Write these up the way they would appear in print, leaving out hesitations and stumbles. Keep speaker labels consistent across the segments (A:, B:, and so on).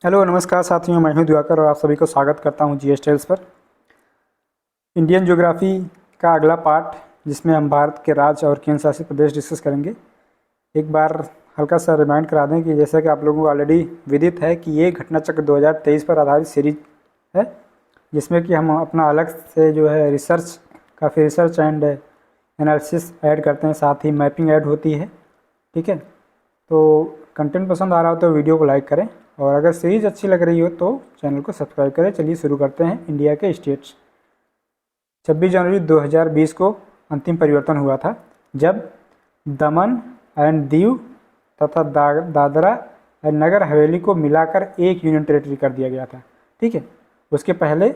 A: Hello नमस्कार साथियों, मैं हूं दिवाकर और आप सभी को स्वागत करता हूं जीएस टेल्स पर। इंडियन ज्योग्राफी का अगला पार्ट जिसमें हम भारत के राज्य और केंद्र शासित प्रदेश डिस्कस करेंगे। एक बार हल्का सा रिमाइंड करा दें कि जैसा कि आप लोगों को ऑलरेडी विदित है कि ये घटना चक्र 2023 पर आधारित सीरीज है, जिसमें कि हम अपना अलग से जो है काफ़ी रिसर्च एंड एनालिसिस ऐड करते हैं, साथ ही मैपिंग ऐड होती है। ठीक है, तो कंटेंट पसंद आ रहा हो तो वीडियो को लाइक करें और अगर सीरीज अच्छी लग रही हो तो चैनल को सब्सक्राइब करें। चलिए शुरू करते हैं। इंडिया के स्टेट्स। 26 जनवरी 2020 को अंतिम परिवर्तन हुआ था, जब दमन एंड दीव तथा दादरा एंड नगर हवेली को मिलाकर एक यूनियन टेरिटरी कर दिया गया था। ठीक है, उसके पहले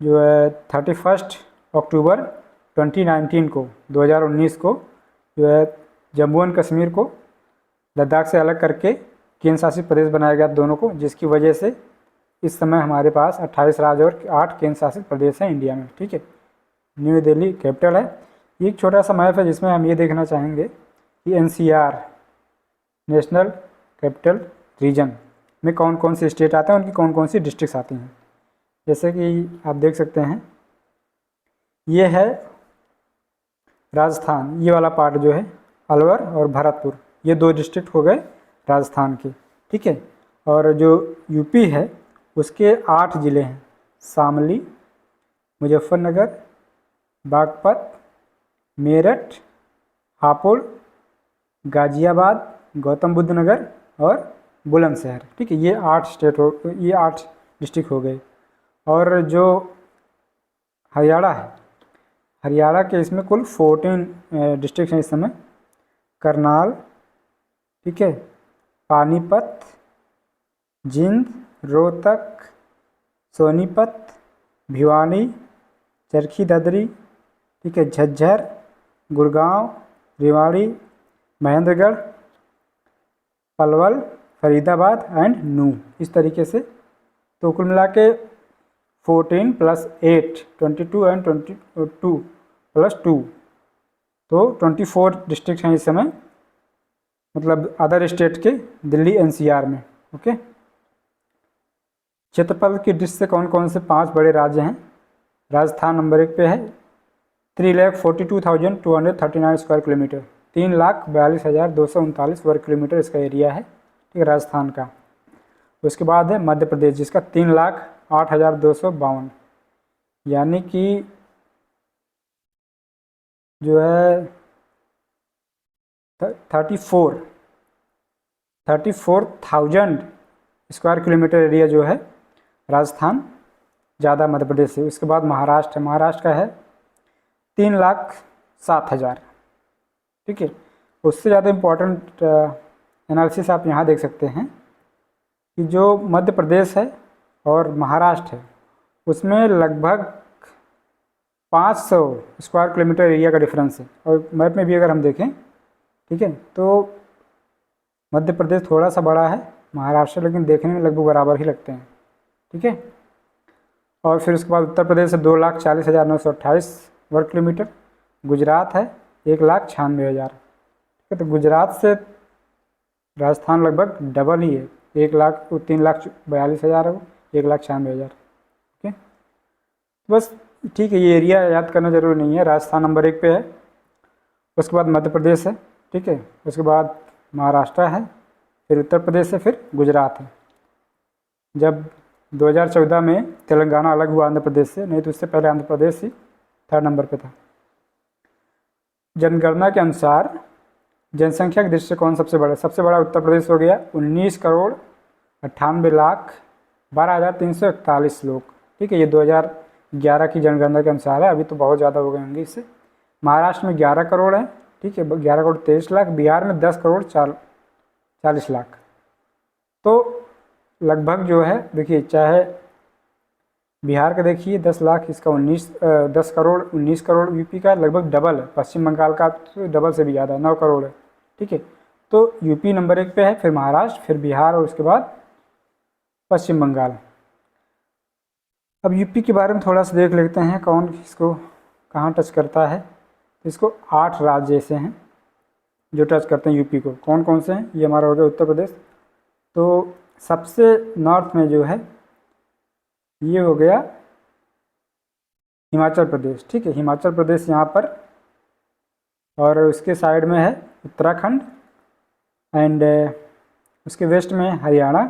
A: जो है 31 अक्टूबर 2019 को जो है जम्मू एंड कश्मीर को लद्दाख से अलग करके केंद्र शासित प्रदेश बनाया गया दोनों को, जिसकी वजह से इस समय हमारे पास 28 राज्य और 8 केंद्र शासित प्रदेश हैं इंडिया में। ठीक है, न्यू दिल्ली कैपिटल है। ये एक छोटा सा मैप है जिसमें हम ये देखना चाहेंगे कि एनसीआर नेशनल कैपिटल रीजन में कौन कौन से स्टेट आते हैं, उनकी कौन कौन सी डिस्ट्रिक्ट्स आती हैं। जैसे कि आप देख सकते हैं, ये है राजस्थान। ये वाला पार्ट जो है अलवर और भरतपुर, ये 2 डिस्ट्रिक्ट हो गए राजस्थान के। ठीक है, और जो यूपी है उसके 8 ज़िले हैं: शामली, मुजफ्फरनगर, बागपत, मेरठ, हापुड़, गाजियाबाद, गौतम बुद्ध नगर और बुलंदशहर। ठीक है, ये 8 डिस्ट्रिक्ट हो गए। और जो हरियाणा है, हरियाणा के इसमें कुल 14 डिस्ट्रिक्ट हैं इस समय: करनाल, ठीक है, पानीपत, जिंद, रोहतक, सोनीपत, भिवानी, चरखी दादरी, ठीक है, झज्जर, गुड़गांव, रेवाड़ी, महेंद्रगढ़, पलवल, फरीदाबाद एंड नूह। इस तरीके से तो कुल मिला के 14 + 8 22 एंड 22 + 2 तो 24 डिस्ट्रिक्ट हैं इस समय, मतलब अदर स्टेट के दिल्ली एनसीआर में। ओके, क्षेत्रफल की दृष्टि से कौन कौन से 5 बड़े राज्य हैं। राजस्थान नंबर 1 पे है, 3,42,239 स्क्वायर किलोमीटर, 3,42,239 वर्ग किलोमीटर इसका एरिया है। ठीक है, राजस्थान का। उसके बाद है मध्य प्रदेश, जिसका 3,08,252, यानी कि जो है 34,000 स्क्वायर किलोमीटर एरिया जो है राजस्थान ज़्यादा मध्य प्रदेश से। उसके बाद महाराष्ट्र है, महाराष्ट्र का है 3,07,000। ठीक है, उससे ज़्यादा इम्पोर्टेंट एनालिसिस आप यहाँ देख सकते हैं कि जो मध्य प्रदेश है और महाराष्ट्र है उसमें लगभग 500 स्क्वायर किलोमीटर एरिया का डिफरेंस है। और मैप में भी अगर हम देखें, ठीक है, तो मध्य प्रदेश थोड़ा सा बड़ा है महाराष्ट्र, लेकिन देखने में लगभग बराबर ही लगते हैं। ठीक है, और फिर उसके बाद उत्तर प्रदेश है 2,40,928 वर्ग किलोमीटर, गुजरात है 1,96,000। ठीक है, तो गुजरात से राजस्थान लगभग डबल ही है, 3,42,000 है वो, 1,96,000। ओके, बस ठीक है, ये एरिया याद करना जरूरी नहीं है। राजस्थान नंबर 1 पे है, उसके बाद मध्य प्रदेश है, ठीक है, उसके बाद महाराष्ट्र है, फिर उत्तर प्रदेश है, फिर गुजरात है। जब 2014 में तेलंगाना अलग हुआ आंध्र प्रदेश से, नहीं तो उससे पहले आंध्र प्रदेश ही 3rd नंबर पे था। जनगणना के अनुसार जनसंख्या के दृष्टि से कौन सबसे बड़ा? सबसे बड़ा उत्तर प्रदेश हो गया, 19,98,12,341 लोग। ठीक है, ये 2011 की जनगणना के अनुसार है, अभी तो बहुत ज़्यादा हो गए होंगे इससे। महाराष्ट्र में 11 करोड़ है, ठीक है, 11 करोड़ 23 लाख। बिहार में 10 करोड़ 40 लाख। तो लगभग जो है देखिए, चाहे बिहार का देखिए 10 लाख, इसका 10 करोड़ 19 करोड़, यूपी का लगभग डबल है, पश्चिम बंगाल का तो डबल से भी ज़्यादा 9 करोड़ है। ठीक है, तो यूपी नंबर 1 पे है, फिर महाराष्ट्र, फिर बिहार और उसके बाद पश्चिम बंगाल। अब यूपी के बारे में थोड़ा सा देख लेते हैं, कौन इसको कहाँ टच करता है। इसको 8 राज्य ऐसे हैं जो टच करते हैं यूपी को। कौन कौन से हैं? ये हमारा हो गया उत्तर प्रदेश, तो सबसे नॉर्थ में जो है ये हो गया हिमाचल प्रदेश, ठीक है, हिमाचल प्रदेश यहाँ पर, और उसके साइड में है उत्तराखंड, एंड उसके वेस्ट में हरियाणा,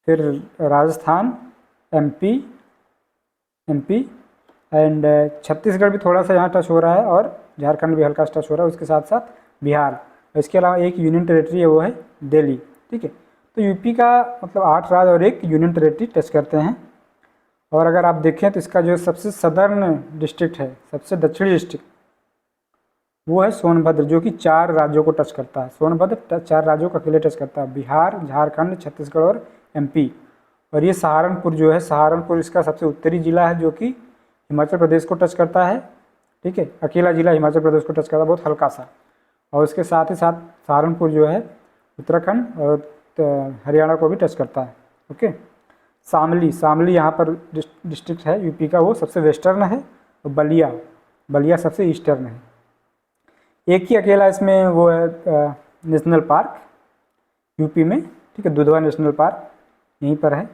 A: फिर राजस्थान, एमपी एंड छत्तीसगढ़ भी थोड़ा सा यहाँ टच हो रहा है, और झारखंड भी हल्का टच हो रहा है, उसके साथ साथ बिहार। इसके अलावा एक यूनियन टेरिटरी है, वो है दिल्ली, ठीक है। तो यूपी का मतलब 8 राज्य और एक यूनियन टेरिटरी टच करते हैं। और अगर आप देखें तो इसका जो सबसे सदर्न डिस्ट्रिक्ट है, सबसे दक्षिणी डिस्ट्रिक्ट, वो है सोनभद्र, जो कि 4 राज्यों को टच करता है। सोनभद्र 4 राज्यों को अकेले टच करता है, बिहार, झारखंड, छत्तीसगढ़ और एमपी। और ये सहारनपुर जो है, सहारनपुर इसका सबसे उत्तरी जिला है, जो कि हिमाचल प्रदेश को टच करता है, ठीक है, अकेला जिला हिमाचल प्रदेश को टच करता है, बहुत हल्का सा। और उसके साथ ही साथ सहारनपुर जो है उत्तराखंड और हरियाणा को भी टच करता है, ओके। शामली यहाँ पर डिस्ट्रिक्ट है यूपी का, वो सबसे वेस्टर्न है, और बलिया सबसे ईस्टर्न है। एक ही अकेला इसमें वो है नेशनल पार्क यूपी में, ठीक है, दुधवा नेशनल पार्क यहीं पर है,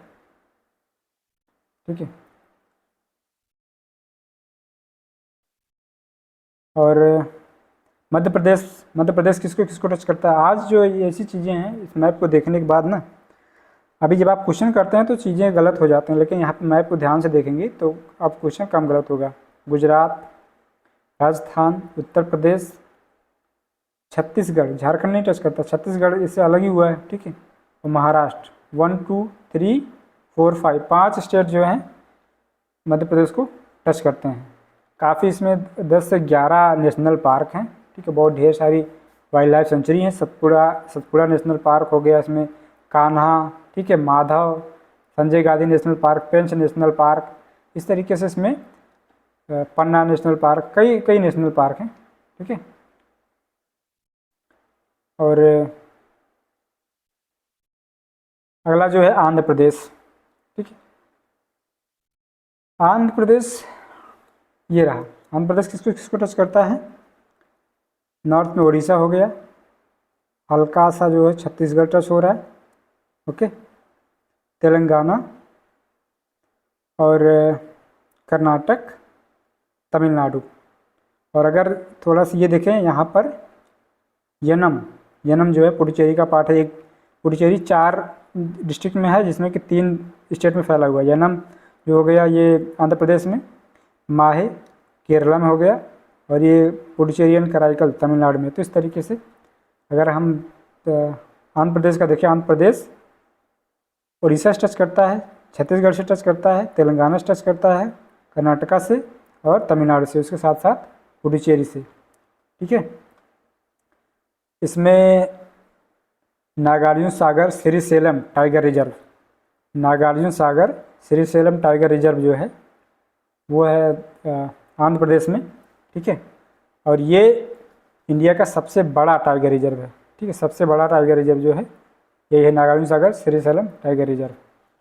A: ठीक है। और मध्य प्रदेश किसको किसको टच करता है? आज जो ये ऐसी चीज़ें हैं इस मैप को देखने के बाद ना, अभी जब आप क्वेश्चन करते हैं तो चीज़ें गलत हो जाते हैं, लेकिन यहाँ पर मैप को ध्यान से देखेंगे तो आप क्वेश्चन कम गलत होगा। गुजरात, राजस्थान, उत्तर प्रदेश, छत्तीसगढ़, झारखंड नहीं टच करता, छत्तीसगढ़ इससे अलग ही हुआ है, ठीक है। और महाराष्ट्र, 1 2 3 4 5 5 स्टेट जो हैं मध्य प्रदेश को टच करते हैं। काफ़ी इसमें 10 से 11 नेशनल पार्क हैं, ठीक है, बहुत ढेर सारी वाइल्ड लाइफ सेंचुरी हैं। सतपुड़ा नेशनल पार्क हो गया इसमें, कान्हा, ठीक है, माधव, संजय गांधी नेशनल पार्क, पेंच नेशनल पार्क, इस तरीके से इसमें पन्ना नेशनल पार्क, कई नेशनल पार्क हैं, ठीक है। और अगला जो है आंध्र प्रदेश, ठीक है। आंध्र प्रदेश ये रहा। आंध्र प्रदेश किसको किसको टच करता है? नॉर्थ में उड़ीसा हो गया, हल्का सा जो है छत्तीसगढ़ टच हो रहा है, ओके, तेलंगाना और कर्नाटक, तमिलनाडु। और अगर थोड़ा सा ये देखें यहाँ पर यनम जो है पुडुचेरी का पार्ट है। एक पुडुचेरी 4 डिस्ट्रिक्ट में है, जिसमें कि 3 स्टेट में फैला हुआ है। यनम जो हो गया ये आंध्र प्रदेश में, माहे केरला में हो गया, और ये पुडुचेरियन कराईकल तमिलनाडु में। तो इस तरीके से अगर हम आंध्र प्रदेश का देखें, आंध्र प्रदेश उड़ीसा से टच करता है, छत्तीसगढ़ से टच करता है, तेलंगाना से टच करता है, कर्नाटका से और तमिलनाडु से, उसके साथ साथ पुडुचेरी से, ठीक है। इसमें Nagarjuna Sagar Srisailam tiger reserve, Nagarjuna Sagar Srisailam tiger reserve जो है वो है आंध्र प्रदेश में, ठीक है। और ये इंडिया का सबसे बड़ा टाइगर रिजर्व है, ठीक है, सबसे बड़ा टाइगर रिजर्व जो है ये है नागार्जुन सागर श्रीशैलम टाइगर रिजर्व,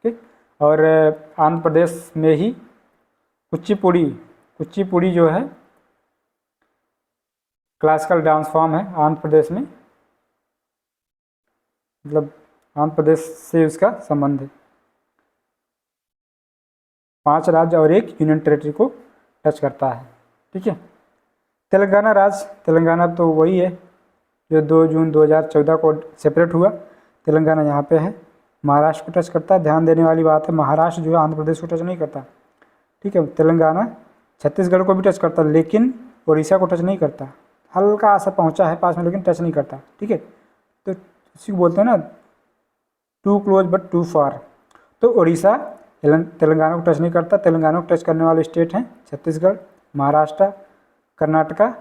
A: ठीक। और आंध्र प्रदेश में ही कुचिपुड़ी जो है क्लासिकल डांस फॉर्म है आंध्र प्रदेश में, मतलब आंध्र प्रदेश से उसका संबंध है। 5 राज्य और एक यूनियन टेरिटरी को टच करता है, ठीक है। तेलंगाना तो वही है जो 2 जून 2014 को सेपरेट हुआ, तेलंगाना यहाँ पे है। महाराष्ट्र को टच करता है, ध्यान देने वाली बात है, महाराष्ट्र जो है आंध्र प्रदेश को टच नहीं करता, ठीक है। तेलंगाना छत्तीसगढ़ को भी टच करता है, लेकिन उड़ीसा को टच नहीं करता, हल्का सा पहुँचा है पास में, लेकिन टच नहीं करता, ठीक है। तो इसी को बोलते हैं ना, टू क्लोज बट टू फार। तो उड़ीसा तेलंगाना को टच नहीं करता, तेलंगाना को टच करने वाले स्टेट हैं छत्तीसगढ़, महाराष्ट्र, कर्नाटका,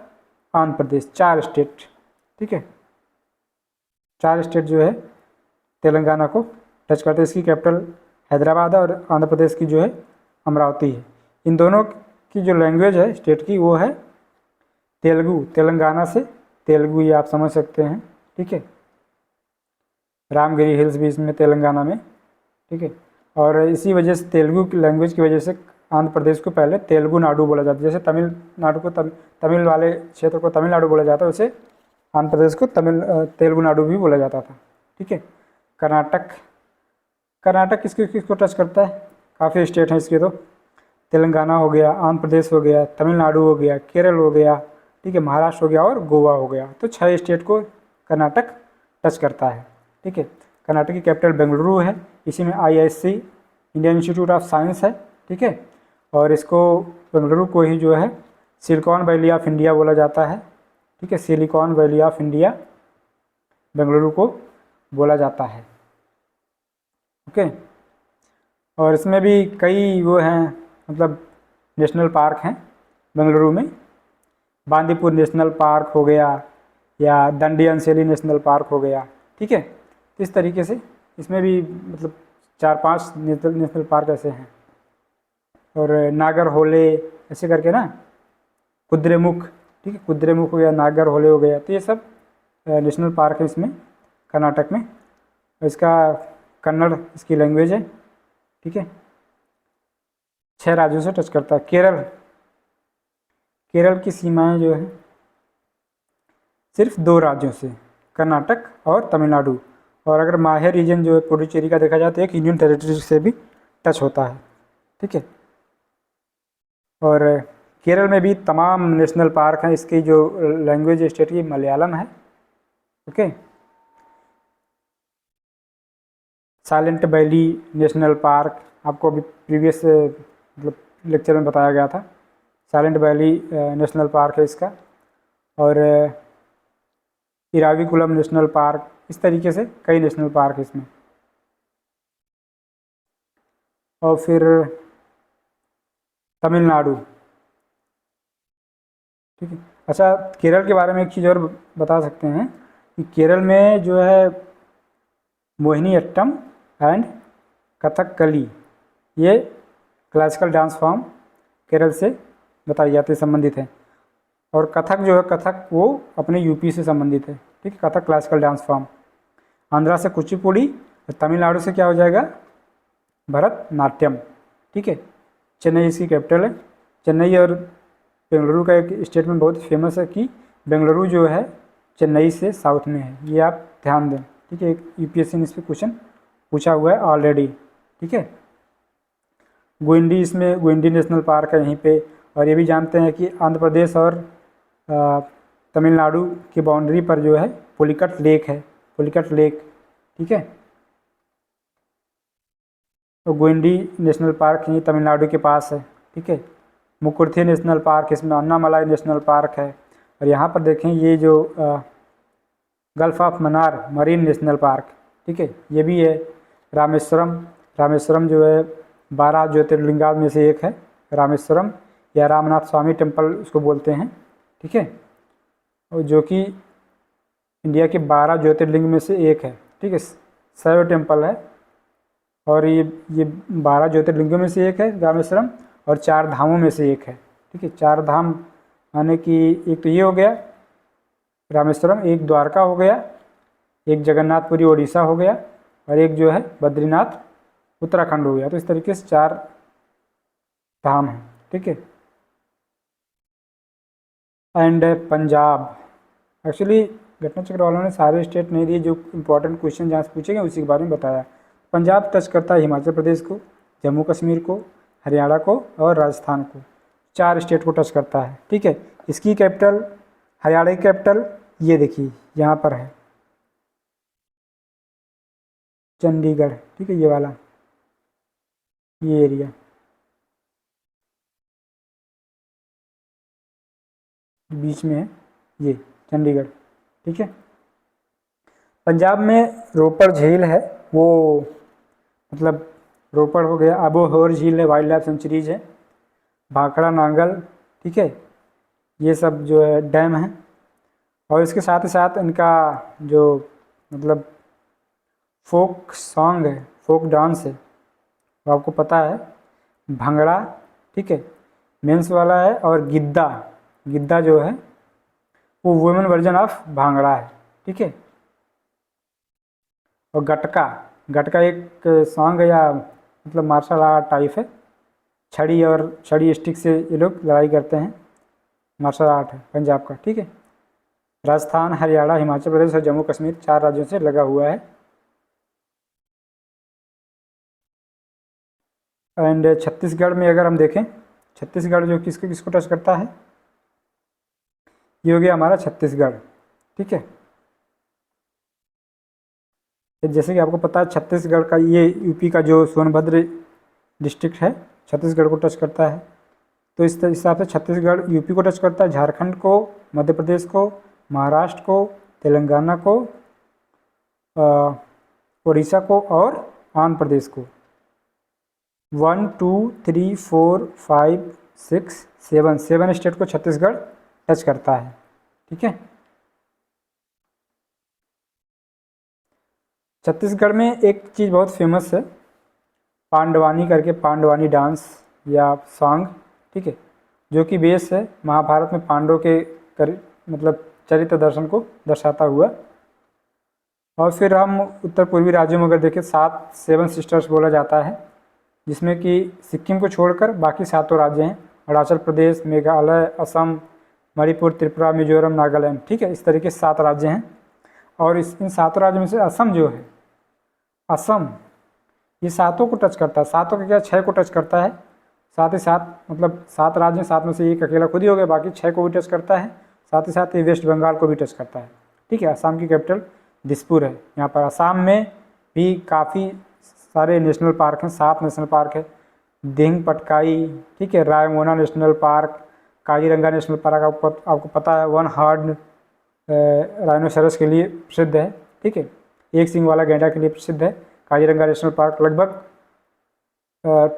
A: आंध्र प्रदेश, 4 स्टेट, ठीक है। 4 स्टेट जो है तेलंगाना को टच करते हैं। इसकी कैपिटल हैदराबाद है और आंध्र प्रदेश की जो है अमरावती है। इन दोनों की जो लैंग्वेज है स्टेट की वो है तेलुगु, तेलंगाना से तेलुगु, ये आप समझ सकते हैं, ठीक है। रामगिरी हिल्स भी इसमें तेलंगाना में, ठीक है। और इसी वजह से तेलुगु की लैंग्वेज की वजह से आंध्र प्रदेश को पहले तेलुगु नाडु बोला जाता है। जैसे तमिलनाडु को तमिल वाले क्षेत्र को तमिलनाडु बोला जाता है, वैसे आंध्र प्रदेश को तेलुगु नाडु भी बोला जाता था, ठीक है। कर्नाटक कर्नाटक किसको किसको टच करता है? काफ़ी स्टेट हैं इसके तो। तेलंगाना हो गया, आंध्र प्रदेश हो गया, तमिलनाडु हो गया, केरल हो गया, ठीक है, महाराष्ट्र हो गया और गोवा हो गया। तो 6 स्टेट को कर्नाटक टच करता है, ठीक है। कर्नाटक की कैपिटल बेंगलुरु है। इसी में IISc, Indian institute of science है, ठीक है। और इसको बेंगलुरु को ही जो है सिलिकॉन वैली ऑफ इंडिया बोला जाता है, ठीक है। Silicon valley of India Bengaluru को बोला जाता है, ओके। और इसमें भी कई वो हैं, मतलब नेशनल पार्क हैं बेंगलुरु में। बांदीपुर नेशनल पार्क हो गया या दंडी अंसेली नेशनल पार्क हो गया, ठीक है। तो इस तरीके से इसमें भी मतलब 4-5 नेशनल पार्क ऐसे हैं। और नागर होले ऐसे करके ना, कुद्रेमुख, ठीक है, कुद्रेमुख हो गया, नागर होले हो गया। तो ये सब नेशनल पार्क है इसमें कर्नाटक में। इसका कन्नड़ इसकी लैंग्वेज है, ठीक है। 6 राज्यों से टच करता है। केरल की सीमाएं जो है सिर्फ 2 राज्यों से, कर्नाटक और तमिलनाडु। और अगर माहे रीजन जो है पुडुचेरी का देखा जाए तो एक यूनियन टेरिटरी से भी टच होता है, ठीक है। और केरल में भी तमाम नेशनल पार्क हैं। इसकी जो लैंग्वेज स्टेट की मलयालम है, okay. Silent valley national park आपको अभी प्रीवियस मतलब लेक्चर में बताया गया था। साइलेंट वैली नेशनल पार्क है इसका। और इराविकुलम नेशनल पार्क, इस तरीके से कई नेशनल पार्क है इसमें। और फिर तमिलनाडु, ठीक है। अच्छा, केरल के बारे में एक चीज़ और बता सकते हैं कि केरल में जो है मोहिनीअट्टम एंड कथकली, ये क्लासिकल डांस फॉर्म केरल से बताई जाती है, संबंधित है। और कथक जो है, कथक वो अपने यूपी से संबंधित है, ठीक है। Kathak classical dance form. Andhra से कुचिपुड़ी, तमिलनाडु से क्या हो जाएगा, भरतनाट्यम, ठीक है। चेन्नई इसकी कैपिटल है। चेन्नई और बेंगलुरु का एक स्टेटमेंट बहुत फेमस है कि बेंगलुरु जो है चेन्नई से साउथ में है, ये आप ध्यान दें, ठीक है। एक UPSC ने इस पर क्वेश्चन पूछा हुआ है ऑलरेडी, ठीक है। गुइंडी, इसमें गुइंडी नेशनल पार्क है यहीं पे। और ये भी जानते हैं कि आंध्र प्रदेश और तमिलनाडु की बाउंड्री पर जो है पुलिकट लेक है, पुलिकट लेक, ठीक है। तो गुइंडी नेशनल पार्क यहीं तमिलनाडु के पास है, ठीक है। मुकुर्थी नेशनल पार्क, इसमें अन्नामलाई नेशनल पार्क है। और यहाँ पर देखें ये जो gulf of Mannar marine national park, ठीक है, ये भी है। रामेश्वरम, रामेश्वरम जो है 12 ज्योतिर्लिंगा में से एक है, रामेश्वरम या रामनाथ स्वामी टेम्पल उसको बोलते हैं, ठीक है। और जो कि इंडिया के 12 ज्योतिर्लिंग में से एक है, ठीक है। शैव टेम्पल है। और ये 12 ज्योतिर्लिंगों में से एक है रामेश्वरम, और 4 धामों में से एक है, ठीक है। 4 धाम माने कि एक तो ये हो गया रामेश्वरम, एक द्वारका हो गया, एक जगन्नाथपुरी उड़ीसा हो गया, और एक जो है बद्रीनाथ उत्तराखंड हो गया। तो इस तरीके से 4 धाम हैं, ठीक है। एंड पंजाब, एक्चुअली घटना चक्र वालों ने सारे स्टेट नहीं दिए, जो इंपॉर्टेंट क्वेश्चन जहाँ से पूछे गए उसी के बारे में बताया। पंजाब टच करता है हिमाचल प्रदेश को, जम्मू कश्मीर को, हरियाणा को और राजस्थान को। 4 स्टेट को टच करता है, ठीक है। इसकी कैपिटल, हरियाणा की कैपिटल ये देखिए यहाँ पर है, चंडीगढ़, ठीक है, ये वाला, ये एरिया बीच में है, ये चंडीगढ़, ठीक है। पंजाब में रोपड़ झील है, वो मतलब रोपड़ हो गया, अबोहर झील है, वाइल्ड लाइफ सेंचुरीज है, भाखड़ा नांगल, ठीक है, ये सब जो है डैम है। और इसके साथ ही साथ इनका जो मतलब फोक सॉन्ग है, फोक डांस है, वो आपको पता है, भंगड़ा, ठीक है, मेंस वाला है। और गिद्दा, गिद्दा जो है वो वुमेन वर्जन ऑफ भांगड़ा है, ठीक है। और गटका, गटका एक सॉन्ग है या मतलब मार्शल आर्ट टाइप है, छड़ी और छड़ी स्टिक से ये लोग लड़ाई करते हैं, मार्शल आर्ट है पंजाब का, ठीक है। राजस्थान, हरियाणा, हिमाचल प्रदेश और जम्मू कश्मीर 4 राज्यों से लगा हुआ है। एंड छत्तीसगढ़ में अगर हम देखें, छत्तीसगढ़ जो किसको किसको टच करता है, ये हो गया हमारा छत्तीसगढ़। ठीक है, जैसे कि आपको पता है छत्तीसगढ़ का, ये यूपी का जो सोनभद्र डिस्ट्रिक्ट है छत्तीसगढ़ को टच करता है। तो इस हिसाब से छत्तीसगढ़ यूपी को टच करता है, झारखंड को, मध्य प्रदेश को, महाराष्ट्र को, तेलंगाना को, उड़ीसा को और आंध्र प्रदेश को। 1 2 3 4 5 6 7 स्टेट को छत्तीसगढ़ टच करता है। ठीक है, छत्तीसगढ़ में एक चीज़ बहुत फेमस है, पांडवानी करके, पांडवानी डांस या सॉन्ग। ठीक है, जो कि बेस है महाभारत में पांडवों के मतलब चरित्र दर्शन को दर्शाता हुआ। और फिर हम उत्तर पूर्वी राज्यों में अगर देखें, 7 सिस्टर्स बोला जाता है, जिसमें कि सिक्किम को छोड़कर बाकी 7 राज्य हैं, अरुणाचल प्रदेश, मेघालय, असम, मणिपुर, त्रिपुरा, मिजोरम, नागालैंड। ठीक है, इस तरीके से 7 राज्य हैं। और इन 7 राज्यों में से असम जो है, असम ये 7 को टच करता है। 7 का क्या, 6 को टच करता है। साथ ही साथ मतलब 7 राज्य हैं, 7 में से एक अकेला खुद ही हो गया, बाकी 6 को भी टच करता है। साथ ही साथ ये वेस्ट बंगाल को भी टच करता है। ठीक है, असम की कैपिटल दिसपुर है। यहाँ पर असम में भी काफ़ी सारे नेशनल पार्क हैं, 7 नेशनल पार्क है। दिंग पटकाई, ठीक है, Raimona national park, Kaziranga national park आपको पता है 1 हॉर्न राइनोसेरस के लिए प्रसिद्ध है। ठीक है, एक सींग वाला गैंडा के लिए प्रसिद्ध है काजीरंगा नेशनल पार्क। लगभग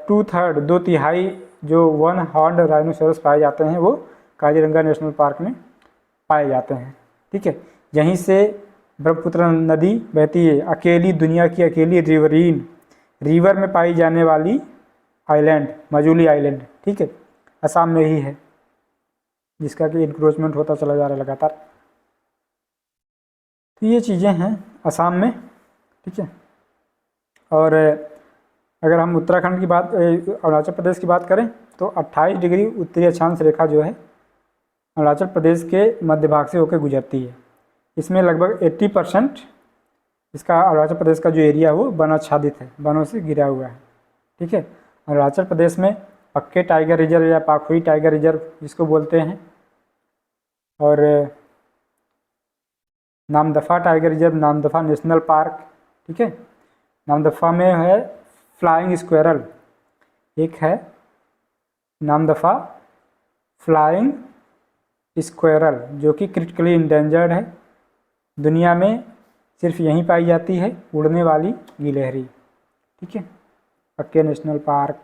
A: 2/3 2/3 जो 1 हॉर्न राइनोसेरस पाए जाते हैं वो काजीरंगा नेशनल पार्क में पाए जाते हैं। ठीक है, यहीं से ब्रह्मपुत्र नदी बहती है, अकेली, दुनिया की अकेली रिवर में पाई जाने वाली आइलैंड, मजूली आइलैंड। ठीक है, असम में ही है, जिसका कि इंक्रोचमेंट होता चला जा रहा है लगातार। तो ये चीज़ें हैं असम में। ठीक है, और अगर हम उत्तराखंड की बात, अरुणाचल प्रदेश की बात करें तो 28 डिग्री उत्तरी अक्षांश रेखा जो है अरुणाचल प्रदेश के मध्य भाग से होकर गुजरती है। इसमें लगभग 80% इसका अरुणाचल प्रदेश का जो एरिया है वो वन आच्छादित है, वनों से घिरा हुआ है। ठीक है, अरुणाचल प्रदेश में पक्के टाइगर रिजर्व या पाखुई टाइगर रिजर्व जिसको बोलते हैं, और Namdapha tiger reserve, Namdapha national park. ठीक है, नामदफा में है फ्लाइंग स्क्वेरल, एक है नामदफा फ्लाइंग स्क्वेरल जो कि क्रिटिकली इंडेंजर्ड है। दुनिया में सिर्फ यहीं पाई जाती है, उड़ने वाली गिलहरी। ठीक है, पक्के नेशनल पार्क।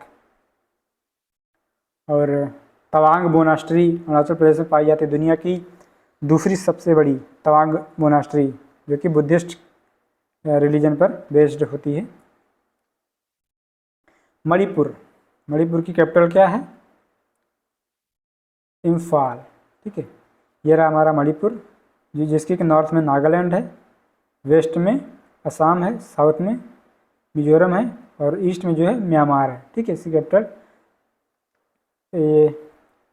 A: और तवांग मोनास्ट्री अरुणाचल प्रदेश में पाई जाती है, दुनिया की दूसरी सबसे बड़ी तवांग मोनास्ट्री, जो कि बुद्धिस्ट रिलीजन पर बेस्ड होती है। मणिपुर की कैपिटल क्या है, इम्फाल। ठीक है, ये रहा हमारा मणिपुर, जिसके कि नॉर्थ में नागालैंड है, वेस्ट में असम है, साउथ में मिजोरम है और ईस्ट में जो है म्यांमार है। ठीक है, इसकी कैपिटल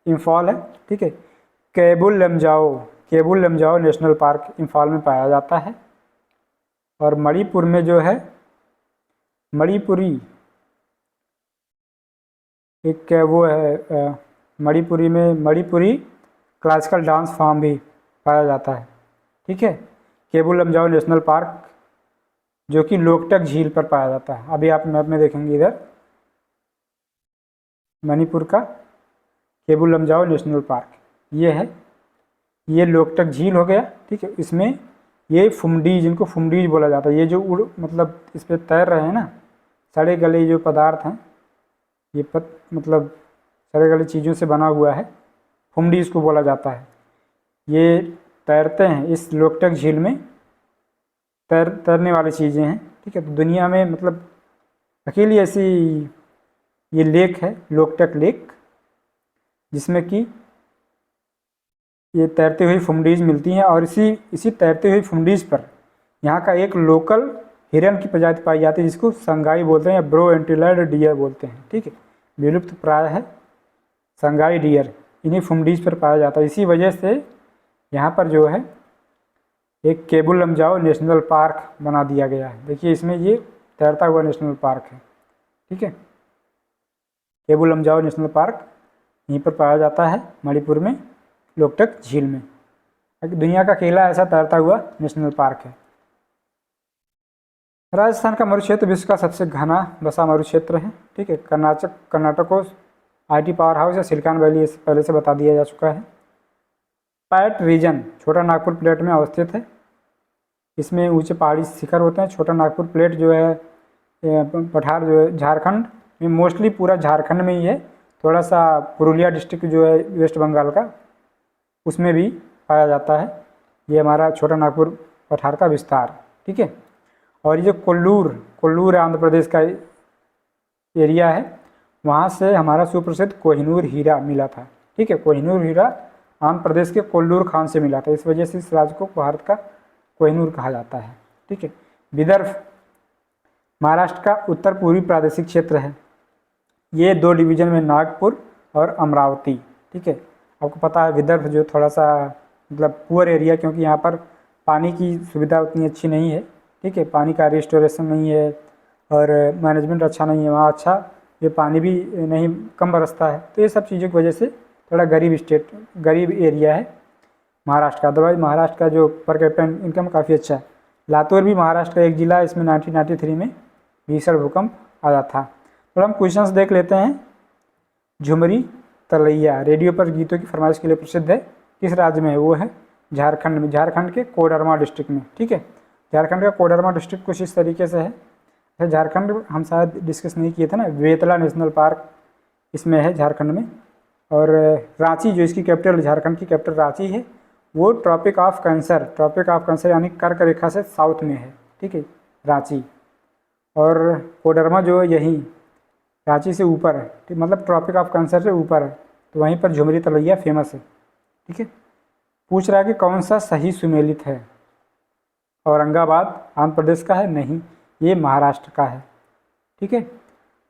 A: इम्फाल है। ठीक है, केबुल लमजाओ नेशनल पार्क इम्फाल में पाया जाता है। और मणिपुर में जो है मणिपुरी एक वो है, मणिपुरी क्लासिकल डांस फॉर्म भी पाया जाता है। ठीक है, केबुल लमजाओ नेशनल पार्क जो कि लोकटक झील पर पाया जाता है। अभी आप मैप में देखेंगे इधर मणिपुर का केबुल लमजाओ नेशनल पार्क ये है, ये लोकटक झील हो गया। ठीक है, इसमें ये फुमडीज, इनको फुमडीज बोला जाता है, ये जो उड़ मतलब इस पर तैर रहे हैं ना, सड़े गले जो पदार्थ हैं, ये मतलब सड़े गले चीज़ों से बना हुआ है, फुमडीज को बोला जाता है। ये तैरते हैं इस लोकटक झील में, तैरने वाली चीज़ें हैं। ठीक है, तो दुनिया में मतलब अकेली ऐसी ये लेक है, लोकटक लेक, जिसमें कि ये तैरती हुई फुमडीज मिलती हैं। और इसी तैरती हुई फुमडीज पर यहाँ का एक लोकल हिरन की प्रजाति पाई जाती है, जिसको संगाई बोलते हैं या ब्रो एंटीलर्ड डियर बोलते हैं। ठीक है, विलुप्त प्राय है संगाई डियर, इन्हीं फुमडीज पर पाया जाता है। इसी वजह से यहाँ पर जो है एक केबुल लमजाओ नेशनल पार्क बना दिया गया है। देखिए इसमें ये तैरता हुआ नेशनल पार्क है। ठीक है, केबू लमजाओ नेशनल पार्क यहीं पर पाया जाता है, मणिपुर में लोकटक झील में। दुनिया का अकेला ऐसा तैरता हुआ नेशनल पार्क है। राजस्थान का मरुक्षेत्र विश्व का सबसे घना बसा मरुक्षेत्र है। ठीक है, कर्नाटक को IT पावर हाउस या सिलिकॉन वैली पहले से बता दिया जा चुका है। पैट रीजन छोटा नागपुर प्लेट में अवस्थित है। इसमें ऊंचे पहाड़ी शिखर होते हैं। छोटा नागपुर प्लेट जो है पठार जो है झारखंड में, मोस्टली पूरा झारखंड में ही है। थोड़ा सा पुरुलिया डिस्ट्रिक्ट जो है वेस्ट बंगाल का, उसमें भी पाया जाता है। ये हमारा छोटा नागपुर पठार का विस्तार। ठीक है, और ये जो कोल्लूर आंध्र प्रदेश का एरिया है, वहाँ से हमारा सुप्रसिद्ध कोहिनूर हीरा मिला था। ठीक है, कोहिनूर हीरा आंध्र प्रदेश के कोल्लूर खान से मिला था, इस वजह से इस राज्य को भारत का कोहिनूर कहा जाता है। ठीक है, विदर्भ महाराष्ट्र का उत्तर पूर्वी प्रादेशिक क्षेत्र है। ये 2 डिवीजन में नागपुर और अमरावती। ठीक है, आपको पता है विदर्भ जो थोड़ा सा मतलब पुअर एरिया, क्योंकि यहाँ पर पानी की सुविधा उतनी अच्छी नहीं है। ठीक है, पानी का रिस्टोरेशन नहीं है और मैनेजमेंट अच्छा नहीं है वहाँ। अच्छा ये पानी भी नहीं, कम बरसता है, तो ये सब चीज़ों की वजह से थोड़ा गरीब एरिया है महाराष्ट्र का। अदरवाइज महाराष्ट्र का जो पर कैपिटा इनकम काफ़ी अच्छा है। लातूर भी महाराष्ट्र का एक जिला है, इसमें 1993 में भीषण भूकंप आया था। तो हम क्वेश्चंस देख लेते हैं। झुमरी तलैया रेडियो पर गीतों की फरमाइश के लिए प्रसिद्ध है, किस राज्य में है? वो है झारखंड में, झारखंड के कोडरमा डिस्ट्रिक्ट में। ठीक है, झारखंड का कोडरमा डिस्ट्रिक्ट कुछ इस तरीके से है। झारखंड हम शायद डिस्कस नहीं किए थे ना, बेतला नेशनल पार्क इसमें है झारखंड में। और रांची जो इसकी कैपिटल, झारखंड की कैपिटल रांची है, वो ट्रॉपिक ऑफ कैंसर यानी कर्क रेखा से साउथ में है। ठीक है, रांची। और कोडरमा जो यहीं रांची से ऊपर है, ठीक, मतलब ट्रॉपिक ऑफ कैंसर से ऊपर है, तो वहीं पर झुमरी तलैया फेमस है। ठीक है, पूछ रहा है कि कौन सा सही सुमेलित है? औरंगाबाद आंध्र प्रदेश का है? नहीं, ये महाराष्ट्र का है। ठीक है,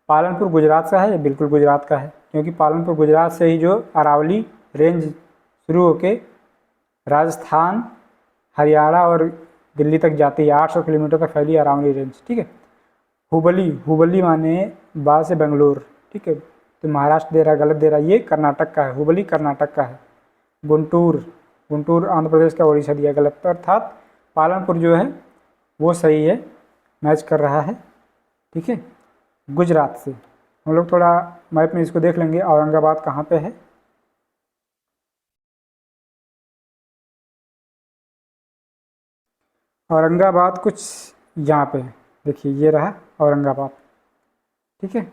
A: पालनपुर गुजरात का है? ये बिल्कुल गुजरात का है, क्योंकि पालनपुर गुजरात से ही जो अरावली रेंज शुरू होके राजस्थान, हरियाणा और दिल्ली तक जाती है। 800 किलोमीटर तक फैली अरावली रेंज। ठीक है, हुबली माने बा से बेंगलोर। ठीक है, तो महाराष्ट्र दे रहा, गलत दे रहा, ये कर्नाटक का है। हुबली कर्नाटक का है। गुंटूर आंध्र प्रदेश का, ओडिशा दिया, गलत। अर्थात पालनपुर जो है वो सही है, मैच कर रहा है। ठीक है, गुजरात से हम लोग थोड़ा मैप में इसको देख लेंगे, औरंगाबाद कहाँ पे है। औरंगाबाद कुछ यहाँ पे है, देखिए ये रहा औरंगाबाद। ठीक है,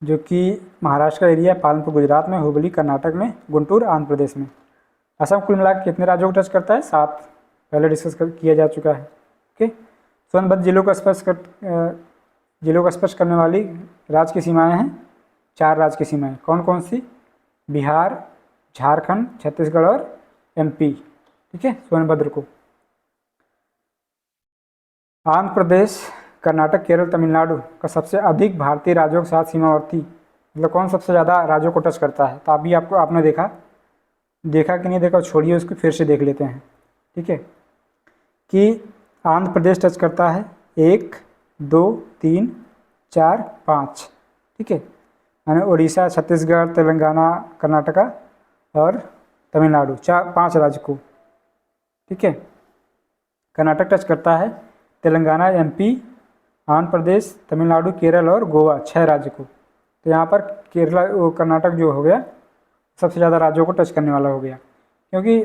A: जो कि महाराष्ट्र का एरिया, पालनपुर गुजरात में, हुबली कर्नाटक में, गुंटूर आंध्र प्रदेश में। असम कुल मिलाकर कितने राज्यों को टच करता है? 7, पहले किया जा चुका है। ओके, सोनभद्र जिलों को स्पर्श करने वाली राज्य की सीमाएं हैं। 4 राज्य की सीमाएं कौन कौन सी? बिहार, झारखंड, छत्तीसगढ़ और MP। ठीक है, सोनभद्र को। आंध्र प्रदेश, कर्नाटक, केरल, तमिलनाडु का सबसे अधिक भारतीय राज्यों के साथ सीमावर्ती, मतलब कौन सबसे ज़्यादा राज्यों को टच करता है? तो अभी आपने देखा कि नहीं देखा, छोड़िए उसको, फिर से देख लेते हैं। ठीक है, कि आंध्र प्रदेश टच करता है 1, 2, 3, 4, 5। ठीक है, यानी उड़ीसा, छत्तीसगढ़, तेलंगाना, कर्नाटका और तमिलनाडु, 5 राज्य को। ठीक है, कर्नाटक टच करता है तेलंगाना, MP, आंध्र प्रदेश, तमिलनाडु, केरल और गोवा, 6 राज्य को। तो यहाँ पर कर्नाटक जो हो गया सबसे ज़्यादा राज्यों को टच करने वाला हो गया, क्योंकि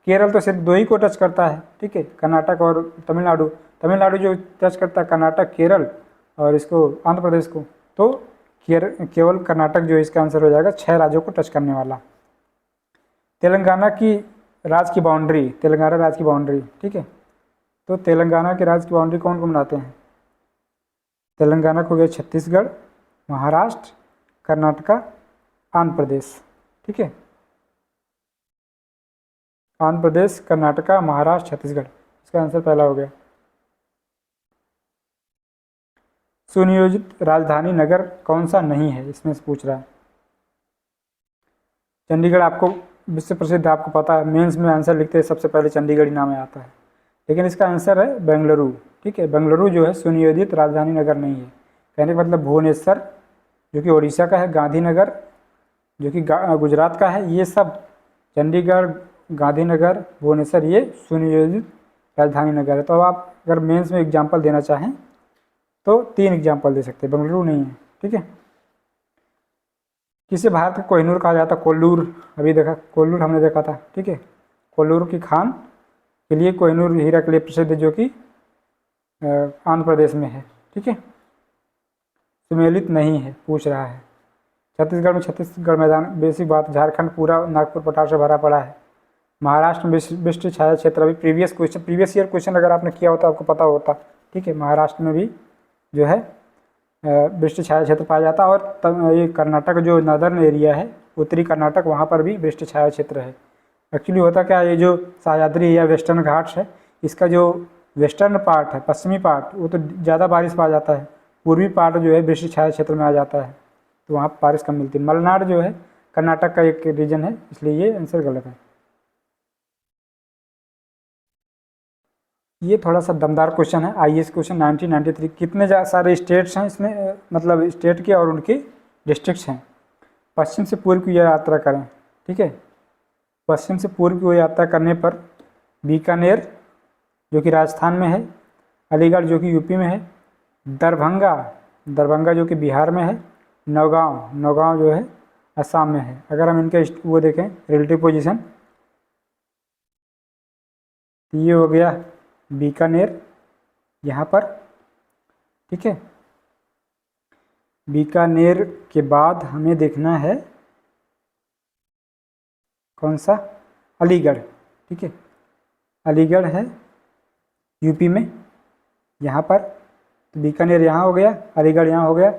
A: केरल तो सिर्फ 2 ही को टच करता है। ठीक है, कर्नाटक और तमिलनाडु जो टच करता है कर्नाटक, केरल और इसको आंध्र प्रदेश को, तो केवल कर्नाटक जो इसका आंसर हो जाएगा, 6 राज्यों को टच करने वाला। तेलंगाना राज्य की बाउंड्री। ठीक है, तो तेलंगाना के राज्य की बाउंड्री कौन कौन बनाते हैं? तेलंगाना को गया छत्तीसगढ़, महाराष्ट्र, कर्नाटका, आंध्र प्रदेश। ठीक है, आंध्र प्रदेश, कर्नाटका, महाराष्ट्र, छत्तीसगढ़, इसका आंसर पहला हो गया। सुनियोजित राजधानी नगर कौन सा नहीं है, इसमें से पूछ रहा है। चंडीगढ़ आपको विश्व प्रसिद्ध, आपको पता है, मेंस में आंसर लिखते हैं सबसे पहले चंडीगढ़ ही नाम आता है, लेकिन इसका आंसर है बेंगलुरु। ठीक है, बेंगलुरु जो है सुनियोजित राजधानी नगर नहीं है। कहने का मतलब भुवनेश्वर जो कि उड़ीसा का है, गांधीनगर जो कि गुजरात का है, ये सब चंडीगढ़, गांधीनगर, भुवनेश्वर ये सुनियोजित राजधानी नगर है। तो अब आप अगर मेंस में एग्जाम्पल देना चाहें तो 3 एग्जाम्पल दे सकते हैं, बेंगलुरु नहीं है। ठीक है। किसे भारत का कोहिनूर कहा जाता है? कोल्लूर, अभी देखा कोल्लूर हमने देखा था। ठीक है। कोल्लूर की खान के लिए कोहिनूर हीरा के लिए प्रसिद्ध, जो कि आंध्र प्रदेश में है। ठीक है। सुमेलित नहीं है पूछ रहा है। छत्तीसगढ़ में छत्तीसगढ़ मैदान, बेसिक बात। झारखंड पूरा नागपुर पठार से भरा पड़ा है। महाराष्ट्र में वृष्टि छाया क्षेत्र, अभी प्रीवियस ईयर क्वेश्चन अगर आपने किया होता आपको पता होता। ठीक है। महाराष्ट्र में भी जो है वृष्टि छाया क्षेत्र पाया जाता है। और ये कर्नाटक जो नदर्न एरिया है, उत्तरी कर्नाटक, वहाँ पर भी वृष्टि छाया क्षेत्र है। एक्चुअली होता क्या, ये जो सह्याद्री या वेस्टर्न घाट्स है, इसका जो वेस्टर्न पार्ट है, पश्चिमी पार्ट, वो तो ज़्यादा बारिश पाया जाता है। पूर्वी पार्ट जो है वृष्टि छाया क्षेत्र में आ जाता है, तो वहाँ बारिश कम मिलती है। मलनाड जो है कर्नाटक का एक रीजन है, इसलिए ये आंसर गलत है। ये थोड़ा सा दमदार क्वेश्चन है, आईएएस क्वेश्चन 1993। कितने सारे स्टेट्स हैं इसमें, मतलब स्टेट के और उनके डिस्ट्रिक्ट्स हैं। पश्चिम से पूर्व की यात्रा करें। ठीक है। पश्चिम से पूर्व की यात्रा करने पर बीकानेर जो कि राजस्थान में है, अलीगढ़ जो कि यूपी में है, दरभंगा जो कि बिहार में है, नौगांव जो है असम में है। अगर हम इनके वो देखें रिलेटिव पोजीशन, ये हो गया बीकानेर यहाँ पर। ठीक है। बीकानेर के बाद हमें देखना है कौन सा, अलीगढ़। ठीक है। अलीगढ़ है यूपी में यहाँ पर, तो बीकानेर यहाँ हो गया, अलीगढ़ यहाँ हो गया।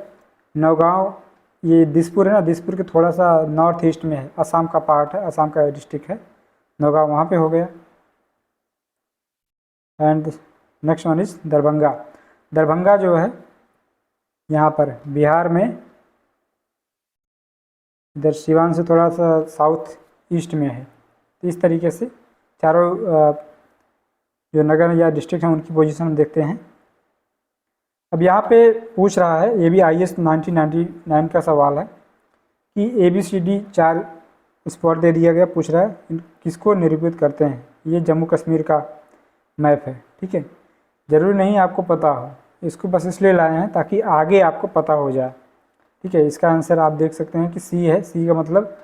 A: नौगांव ये दिसपुर है ना, दिसपुर के थोड़ा सा नॉर्थ ईस्ट में है, असम का पार्ट है, असम का डिस्ट्रिक्ट है। नौगांव वहाँ पे हो गया। And next one is Darbhanga जो है यहाँ पर बिहार में, इधर सिवान से थोड़ा सा साउथ ईस्ट में है। तो इस तरीके से चारों जो नगर या डिस्ट्रिक्ट हैं उनकी पोजीशन हम देखते हैं। अब यहाँ पे पूछ रहा है, ये भी आईएएस 1999 का सवाल है कि ABCD 4 स्पॉट दे दिया गया, पूछ रहा है किसको निरूपित करते हैं। ये जम्मू कश्मीर का मैप है। ठीक है। ज़रूरी नहीं आपको पता हो, इसको बस इसलिए लाए हैं ताकि आगे आपको पता हो जाए। ठीक है। इसका आंसर आप देख सकते हैं कि सी है। सी का मतलब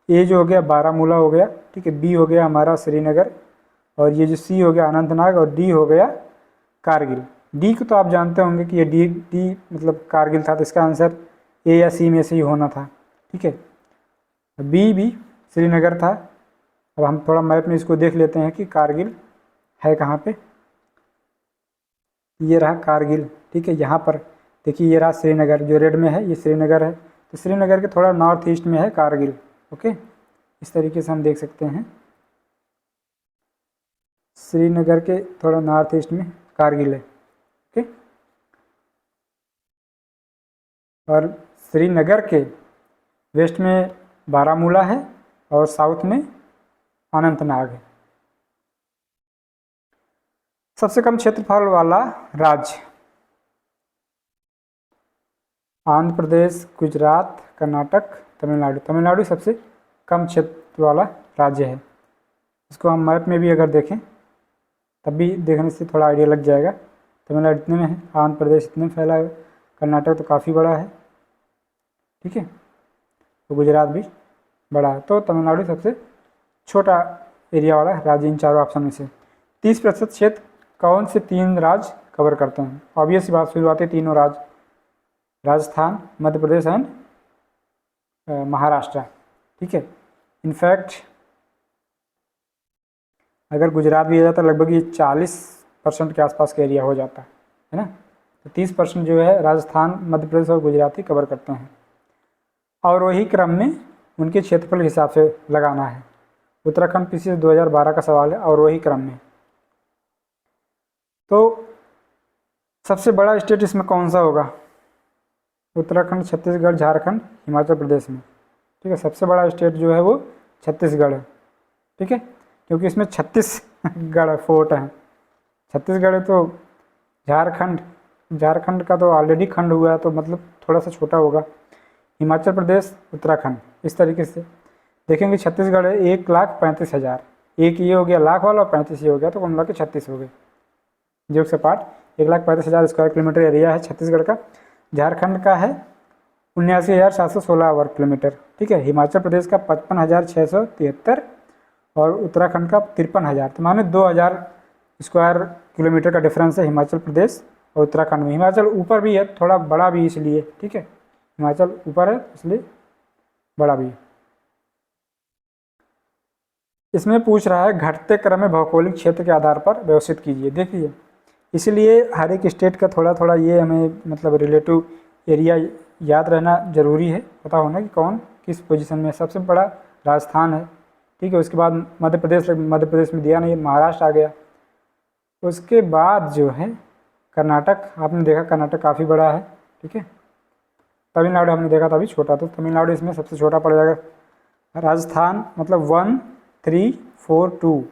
A: ए जो हो गया बारामूला हो गया। ठीक है। बी हो गया हमारा श्रीनगर, और ये जो सी हो गया अनंतनाग, और डी हो गया कारगिल। डी को तो आप जानते होंगे कि ये डी मतलब कारगिल था, तो इसका आंसर ए या सी में से ही होना था। ठीक है। बी भी श्रीनगर था। अब हम थोड़ा मैप में इसको देख लेते हैं कि कारगिल है कहाँ पे। ये रहा कारगिल। ठीक है। यहाँ पर देखिए ये रहा श्रीनगर, जो रेड में है ये श्रीनगर है, तो श्रीनगर के थोड़ा नॉर्थ ईस्ट में है कारगिल। ओके। इस तरीके से हम देख सकते हैं, श्रीनगर के थोड़ा नॉर्थ ईस्ट में कारगिल है। ओके। और श्रीनगर के वेस्ट में बारामूला है और साउथ में अनंतनाग है। सबसे कम क्षेत्रफल वाला राज्य, आंध्र प्रदेश, गुजरात, कर्नाटक, तमिलनाडु। तमिलनाडु सबसे कम क्षेत्र वाला राज्य है। इसको हम मैप में भी अगर देखें तब भी देखने से थोड़ा आइडिया लग जाएगा। तमिलनाडु इतने में है, आंध्र प्रदेश इतने में फैला है, कर्नाटक तो काफ़ी बड़ा है। ठीक है। तो गुजरात भी बड़ा है, तो तमिलनाडु सबसे छोटा एरिया वाला राज्य इन चारों ऑप्शन में से। 30% क्षेत्र कौन से 3 राज्य कवर करते हैं? ऑब्वियस बात, शुरुआती तीनों राज्य, राजस्थान, मध्य प्रदेश एंड महाराष्ट्र। ठीक है। इनफैक्ट अगर गुजरात भी आ जाता लगभग ये 40% के आसपास का एरिया हो जाता है ना। तो 30% जो है राजस्थान, मध्य प्रदेश और गुजरात ही कवर करते हैं, और वही क्रम में उनके क्षेत्रफल के हिसाब से लगाना है। उत्तराखंड पीसीएस 2012 का सवाल है, और वही क्रम में। तो सबसे बड़ा स्टेट इसमें कौन सा होगा? उत्तराखंड, छत्तीसगढ़, झारखंड, हिमाचल प्रदेश में। ठीक है। सबसे बड़ा स्टेट जो है वो छत्तीसगढ़ है। ठीक है। क्योंकि इसमें 36 गढ़ फोर्ट हैं। छत्तीसगढ़ है तो झारखंड झारखंड का तो ऑलरेडी खंड हुआ है, तो मतलब थोड़ा सा छोटा होगा। हिमाचल प्रदेश, उत्तराखंड, इस तरीके से देखेंगे। छत्तीसगढ़ है 1,35,000, एक ये हो गया लाख वाला और 35 ये हो गया, तो कुल मिला के 36 हो गए। जोग से पाठ 1,35,000 स्क्वायर किलोमीटर एरिया है छत्तीसगढ़ का। झारखंड का है 79,716 वर्ग किलोमीटर, ठीक है। हिमाचल प्रदेश का 55,673 और उत्तराखंड का 53,000, तो माने 2,000 स्क्वायर किलोमीटर का डिफरेंस है हिमाचल प्रदेश और उत्तराखंड में। हिमाचल ऊपर भी है, थोड़ा बड़ा भी इसलिए, ठीक है। हिमाचल ऊपर है इसलिए बड़ा भी है। इसमें पूछ रहा है घटते क्रम में भौगोलिक क्षेत्र के आधार पर व्यवस्थित कीजिए। देखिए, इसलिए हर एक स्टेट का थोड़ा थोड़ा ये हमें मतलब रिलेटिव एरिया याद रहना जरूरी है, पता होना कि कौन किस पोजीशन में। सबसे बड़ा राजस्थान है, ठीक है। उसके बाद मध्य प्रदेश में दिया नहीं, महाराष्ट्र आ गया। उसके बाद जो है कर्नाटक, आपने देखा कर्नाटक काफ़ी बड़ा है, ठीक है। तमिलनाडु हमने देखा था अभी छोटा, तो तमिलनाडु इसमें सबसे छोटा पड़ जाएगा। राजस्थान मतलब 1342,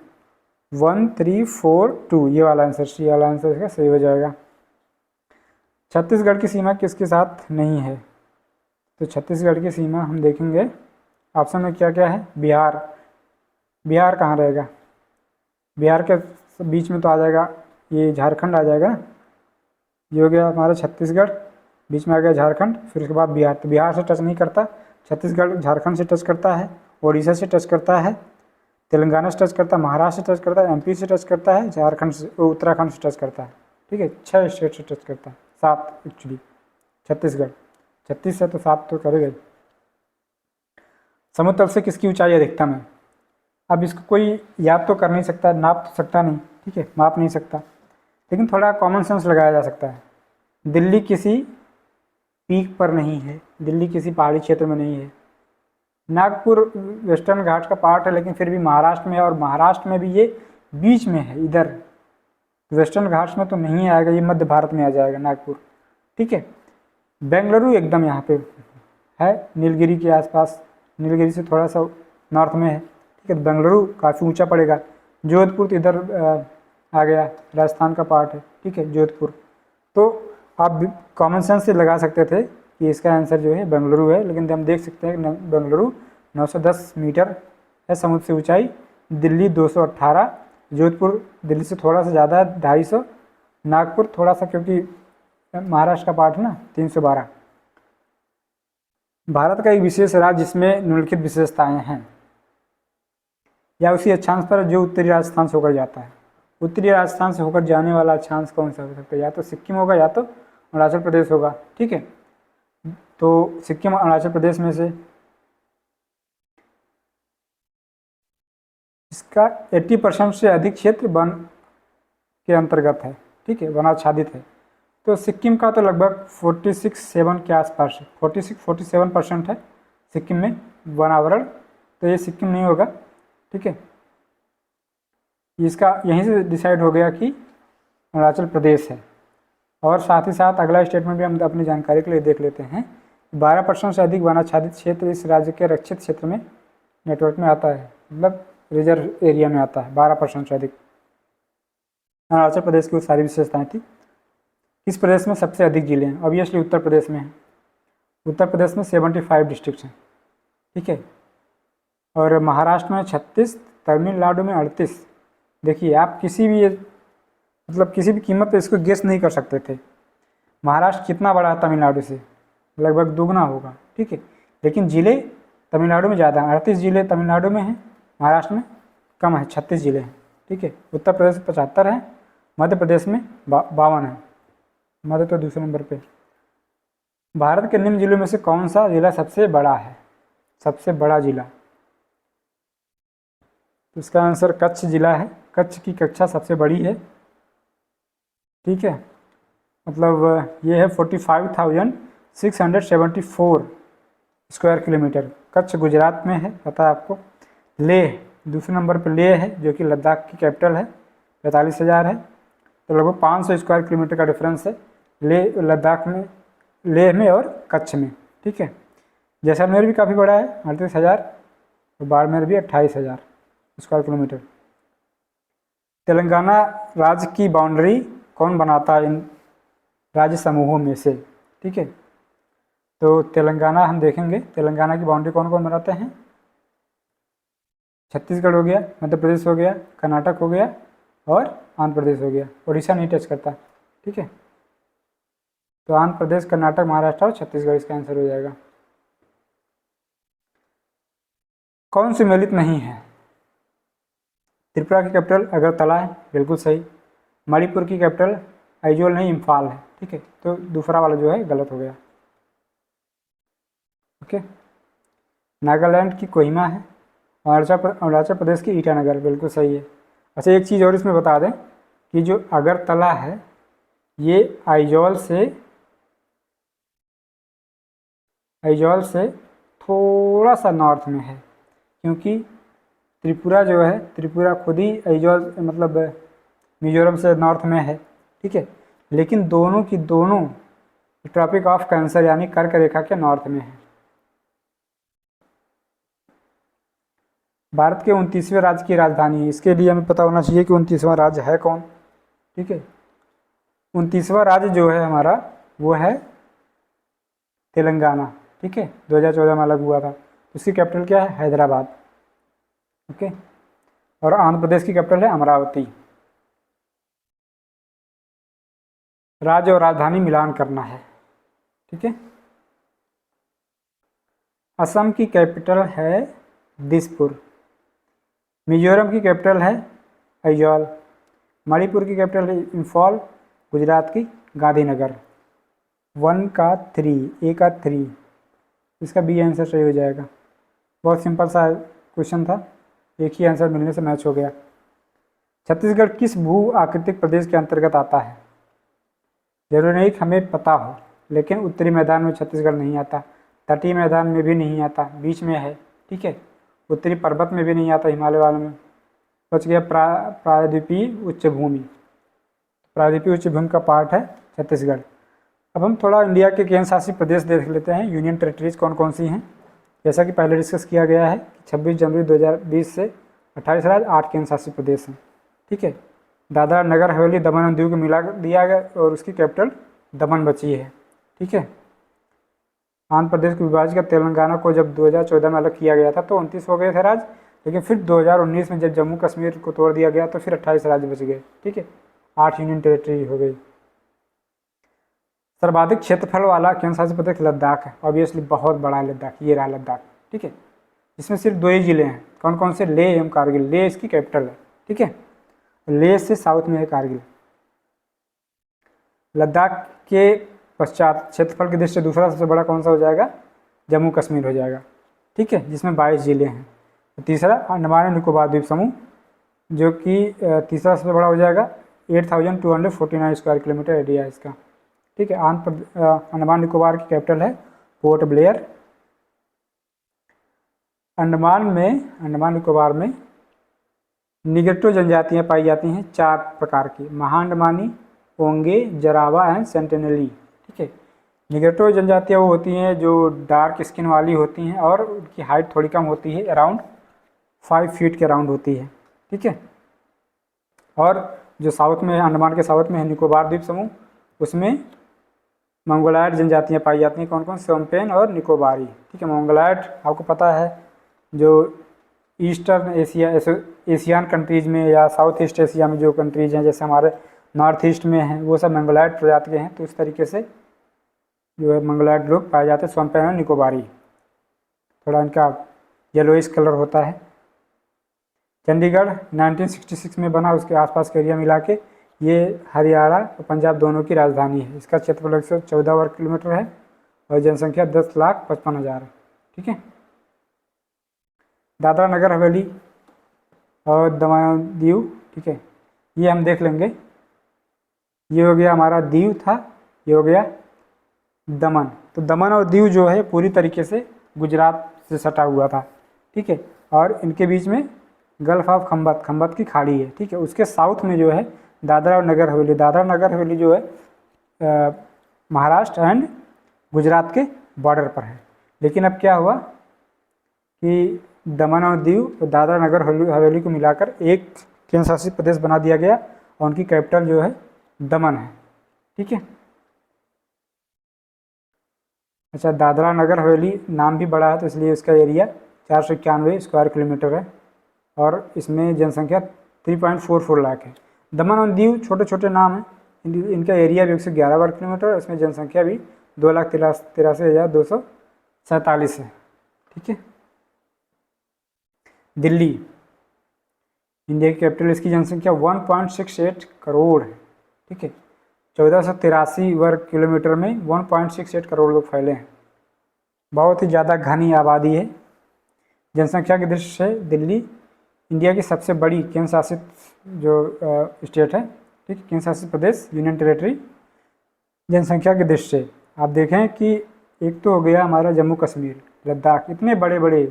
A: 1342 ये वाला आंसर, सी वाला आंसर इसका सही हो जाएगा। छत्तीसगढ़ की सीमा किसके साथ नहीं है? तो छत्तीसगढ़ की सीमा हम देखेंगे ऑप्शन में क्या क्या है। बिहार, बिहार कहाँ रहेगा? बिहार के बीच में तो आ जाएगा ये झारखंड आ जाएगा। ये हो गया हमारा छत्तीसगढ़, बीच में आ गया झारखंड, फिर उसके बाद बिहार। तो बिहार से टच नहीं करता, छत्तीसगढ़ झारखंड से टच करता है, उड़ीसा से टच करता है, तेलंगाना से टच करता है, महाराष्ट्र से टच करता है, एमपी से टच करता है, झारखंड से, उत्तराखंड से टच करता है, ठीक है। 6 स्टेट से टच करता है, 7 एक्चुअली। छत्तीसगढ़ 36 से तो 7 तो करेगा। समुद्र तल से किसकी ऊंचाई अधिकतम है? अब इसको कोई याद तो कर नहीं सकता, नाप तो सकता नहीं, ठीक है, माप नहीं सकता, लेकिन थोड़ा कॉमन सेंस लगाया जा सकता है। दिल्ली किसी पीक पर नहीं है, दिल्ली किसी पहाड़ी क्षेत्र में नहीं है। नागपुर वेस्टर्न घाट का पार्ट है, लेकिन फिर भी महाराष्ट्र में है, और महाराष्ट्र में भी ये बीच में है इधर, वेस्टर्न घाट्स में तो नहीं आएगा, ये मध्य भारत में आ जाएगा नागपुर, ठीक है। बेंगलुरु एकदम यहाँ पे है, नीलगिरी के आसपास, नीलगिरी से थोड़ा सा नॉर्थ में है, ठीक है। बेंगलुरु काफ़ी ऊंचा पड़ेगा। जोधपुर तो इधर आ गया, राजस्थान का पार्ट है, ठीक है, जोधपुर। तो आप कॉमन सेंस से लगा सकते थे कि इसका आंसर जो है बेंगलुरु है, लेकिन हम देख सकते हैं कि बेंगलुरु 910 मीटर है समुद्र से ऊंचाई, दिल्ली 218, जोधपुर दिल्ली से थोड़ा सा ज़्यादा है 250, नागपुर थोड़ा सा क्योंकि महाराष्ट्र का पार्ट है ना 312। भारत का एक विशेष राज्य जिसमें निम्नलिखित विशेषताएं हैं, या उसी अक्षांश पर जो उत्तरी राजस्थान से होकर जाता है। उत्तरी राजस्थान से होकर जाने वाला अक्षांश कौन सा हो सकता है? या तो सिक्किम होगा या तो अरुणाचल प्रदेश होगा, ठीक है। तो सिक्किम अरुणाचल प्रदेश में से इसका 80% से अधिक क्षेत्र वन के अंतर्गत है, ठीक है, वनाच्छादित है। तो सिक्किम का तो लगभग 46-7 के आसपास, 46-47% है सिक्किम में वनावरण, तो ये सिक्किम नहीं होगा, ठीक है। इसका यहीं से डिसाइड हो गया कि अरुणाचल प्रदेश है। और साथ ही साथ अगला स्टेटमेंट भी हम अपनी जानकारी के लिए देख लेते हैं। 12% से अधिक वनाच्छादित क्षेत्र इस राज्य के रक्षित क्षेत्र में नेटवर्क में आता है, मतलब रिजर्व एरिया में आता है 12% से अधिक। अरुणाचल प्रदेश की वो सारी विशेषताएँ थी। किस प्रदेश में सबसे अधिक जिले हैं? ऑब्वियसली उत्तर प्रदेश में है। उत्तर प्रदेश में 75 डिस्ट्रिक्ट हैं, ठीक है। और महाराष्ट्र में 36, तमिलनाडु में 38। देखिए, आप किसी भी मतलब किसी भी कीमत पे इसको गेस नहीं कर सकते थे। महाराष्ट्र कितना बड़ा है तमिलनाडु से? लगभग दुगना होगा, ठीक है। लेकिन ज़िले तमिलनाडु में ज़्यादा हैं, 38 ज़िले तमिलनाडु में हैं, महाराष्ट्र में कम है, 36 ज़िले हैं, ठीक है। उत्तर प्रदेश में 75 हैं, मध्य प्रदेश में 52 है, मध्य तो दूसरे नंबर पे। भारत के निम्न जिलों में से कौन सा जिला सबसे बड़ा है? सबसे बड़ा जिला, तो इसका आंसर कच्छ जिला है। कच्छ की कक्षा सबसे बड़ी है, ठीक है। मतलब ये है 45,674 स्क्वायर किलोमीटर। कच्छ गुजरात में है, पता है आपको। लेह दूसरे नंबर पर लेह है, जो कि लद्दाख की कैपिटल है, 45,000 है। तो लगभग 500 स्क्वायर किलोमीटर का डिफरेंस है लेह लद्दाख में, लेह में और कच्छ में, ठीक है। जैसलमेर भी काफ़ी बड़ा है, 38,000, और बाड़मेर भी 28,000 स्क्वायर किलोमीटर। तेलंगाना राज्य की बाउंड्री कौन बनाता है? राज्य समूहों में से, ठीक है। तो तेलंगाना हम देखेंगे, तेलंगाना की बाउंड्री कौन कौन बनाते हैं? छत्तीसगढ़ हो गया, मध्य प्रदेश हो गया, कर्नाटक हो गया और आंध्र प्रदेश हो गया। उड़ीसा नहीं टच करता, ठीक है। तो आंध्र प्रदेश, कर्नाटक, महाराष्ट्र और छत्तीसगढ़ इसका आंसर हो जाएगा। कौन सम्मिलित नहीं है? त्रिपुरा की कैपिटल अगरतला है, बिल्कुल सही। मणिपुर की कैपिटल आइजोल नहीं, इम्फाल है, ठीक है। तो दूसरा वाला जो है गलत हो गया, ओके। नागालैंड की कोहिमा है। अरुणाचल प्रदेश की ईटानगर, बिल्कुल सही है। अच्छा, एक चीज़ और इसमें बता दें कि जो अगरतला है ये आइजोल से थोड़ा सा नॉर्थ में है, क्योंकि त्रिपुरा जो है, त्रिपुरा खुद ही आइजोल मतलब मिजोरम से नॉर्थ में है, ठीक है। लेकिन दोनों की दोनों ट्रॉपिक ऑफ कैंसर यानी कर्क रेखा के नॉर्थ में है। भारत के 29वें राज्य की राजधानी है, इसके लिए हमें पता होना चाहिए कि 29वां राज्य है कौन, ठीक है। 29वां राज्य जो है हमारा वो है तेलंगाना, ठीक है। 2014 में अलग हुआ था। उसकी कैपिटल क्या है? हैदराबाद, ओके। और आंध्र प्रदेश की कैपिटल है अमरावती। राज्य और राजधानी मिलान करना है, ठीक है। असम की कैपिटल है दिसपुर। मिजोरम की कैपिटल है आइजॉल। मणिपुर की कैपिटल है इम्फाल। गुजरात की गांधीनगर। 1 का 3, ए का 3, इसका बी आंसर सही हो जाएगा। बहुत सिंपल सा क्वेश्चन था, एक ही आंसर मिलने से मैच हो गया। छत्तीसगढ़ किस भू आकृतिक प्रदेश के अंतर्गत आता है? जरूरी नहीं कि हमें पता हो, लेकिन उत्तरी मैदान में छत्तीसगढ़ नहीं आता, तटीय मैदान में भी नहीं आता, बीच में है, ठीक है। उत्तरी पर्वत में भी नहीं आता, हिमालय वालों में। बच गया प्रायद्वीपीय उच्च भूमि। प्रायद्वीपीय उच्च भूमि का पार्ट है छत्तीसगढ़। अब हम थोड़ा इंडिया के केंद्र शासित प्रदेश देख लेते हैं, यूनियन टेरिटरीज कौन कौन सी हैं। जैसा कि पहले डिस्कस किया गया है कि 26 जनवरी 2020 से 28 राज्य 8 केंद्र शासित प्रदेश हैं, ठीक है। दादरा नगर हवेली दमन और दीव को मिला दिया गया और उसकी कैपिटल दमन बची है, ठीक है। आंध्र प्रदेश को विभाजित कर तेलंगाना को जब 2014 में अलग किया गया था तो 29 हो गए थे राज्य, लेकिन फिर 2019 में जब जम्मू कश्मीर को तोड़ दिया गया तो फिर 28 राज्य बच गए, ठीक है। 8 यूनियन टेरिटरी हो गई। सर्वाधिक क्षेत्रफल वाला केंद्र शासित प्रदेश लद्दाख है, ऑब्वियसली बहुत बड़ा है लद्दाख, ये रहा लद्दाख, ठीक है। इसमें सिर्फ 2 ही जिले हैं, कौन कौन से? लेह एवं कारगिल। लेह इसकी कैपिटल है, ठीक है। लेह से साउथ में है कारगिल। लद्दाख के पश्चात क्षेत्रफल की दृष्टि से दूसरा सबसे बड़ा कौन सा हो जाएगा? जम्मू कश्मीर हो जाएगा, ठीक है, जिसमें 22 जिले हैं। तो तीसरा अंडमान और निकोबार द्वीप समूह, जो कि तीसरा सबसे बड़ा हो जाएगा। 8249 स्क्वायर किलोमीटर एरिया है इसका, ठीक है। अंडमान निकोबार की कैपिटल है पोर्ट ब्लेयर। अंडमान निकोबार में निगेटो जनजातियाँ पाई जाती हैं 4 प्रकार की, महाअंडमानी, ओंगे, जरावा एंड सेंटिनली, ठीक है। निगेटो जनजातियाँ वो होती हैं जो डार्क स्किन वाली होती हैं और उनकी हाइट थोड़ी कम होती है, अराउंड 5 फीट के अराउंड होती है, ठीक है। और जो साउथ में है, अंडमान के साउथ में है निकोबार द्वीप समूह, उसमें मंगोलायड जनजातियाँ पाई जाती हैं। कौन कौन? शोम्पेन और निकोबारी, ठीक है। मंगोलायड आपको पता है जो ईस्टर्न एशियान कंट्रीज़ में या साउथ ईस्ट एशिया में जो कंट्रीज़ हैं, जैसे हमारे नॉर्थ ईस्ट में हैं, वो सब मंगोलायड प्रजाति के हैं। तो इस तरीके से जो है मंगोलायड लोग पाए जाते हैं। शोम्पेन और निकोबारी, थोड़ा इनका येलोइश कलर होता है। चंडीगढ़ 1966 में बना, उसके आसपास के एरिया मिला के ये हरियाणा और पंजाब दोनों की राजधानी है। इसका क्षेत्रफल 114 वर्ग किलोमीटर है और जनसंख्या 10,55,000 है, ठीक है। दादरा नगर हवेली और दमन दीव, ठीक है, ये हम देख लेंगे। ये हो गया हमारा दीव था, ये हो गया दमन। तो दमन और दीव जो है पूरी तरीके से गुजरात से सटा हुआ था, ठीक है। और इनके बीच में गल्फ ऑफ खंबत की खाड़ी है, ठीक है। उसके साउथ में जो है दादरा और नगर हवेली। दादरा नगर हवेली जो है महाराष्ट्र एंड गुजरात के बॉर्डर पर है। लेकिन अब क्या हुआ कि दमन और दीव और दादरा नगर हवेली को मिलाकर एक केंद्र शासित प्रदेश बना दिया गया और उनकी कैपिटल जो है दमन है, ठीक है। अच्छा, दादरा नगर हवेली नाम भी बड़ा है तो इसलिए इसका एरिया 491 स्क्वायर किलोमीटर है और इसमें जनसंख्या 3.44 लाख है। दमन और दीव छोटे छोटे नाम हैं, इनका एरिया भी 111 वर्ग किलोमीटर और इसमें जनसंख्या भी 2,83,47 है। ठीक है। दिल्ली, इंडिया की कैपिटल, इसकी जनसंख्या 1.68 करोड़ है। ठीक है। 1483 वर्ग किलोमीटर में 1.68 करोड़ लोग फैले हैं। बहुत ही ज़्यादा घनी आबादी है। जनसंख्या की दृष्टि से दिल्ली इंडिया की सबसे बड़ी केंद्र शासित जो स्टेट है, ठीक, केंद्र शासित प्रदेश, यूनियन टेरेटरी। जनसंख्या की दृष्टि से आप देखें कि एक तो हो गया हमारा जम्मू कश्मीर, लद्दाख, इतने बड़े बड़े,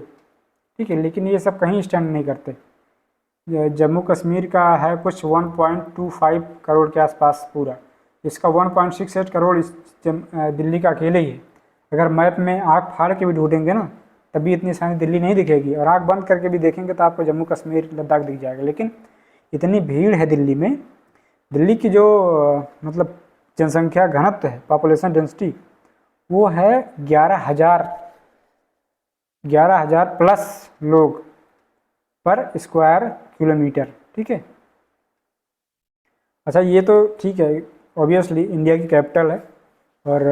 A: ठीक है, लेकिन ये सब कहीं स्टैंड नहीं करते। जम्मू कश्मीर का है कुछ 1.25 करोड़ के आसपास पूरा, इसका 1.68 करोड़ इस दिल्ली का अकेले ही है। अगर मैप में आँख फाड़ के भी ढूंढेंगे ना तभी इतनी सारी दिल्ली नहीं दिखेगी, और आँख बंद करके भी देखेंगे तो आपको जम्मू कश्मीर लद्दाख दिख जाएगा। लेकिन इतनी भीड़ है दिल्ली में। दिल्ली की जो मतलब जनसंख्या घनत्व है, पॉपुलेशन डेंसिटी, वो है 11,000 प्लस लोग पर स्क्वायर किलोमीटर। ठीक है। अच्छा, ये तो ठीक है, ऑब्वियसली इंडिया की कैपिटल है और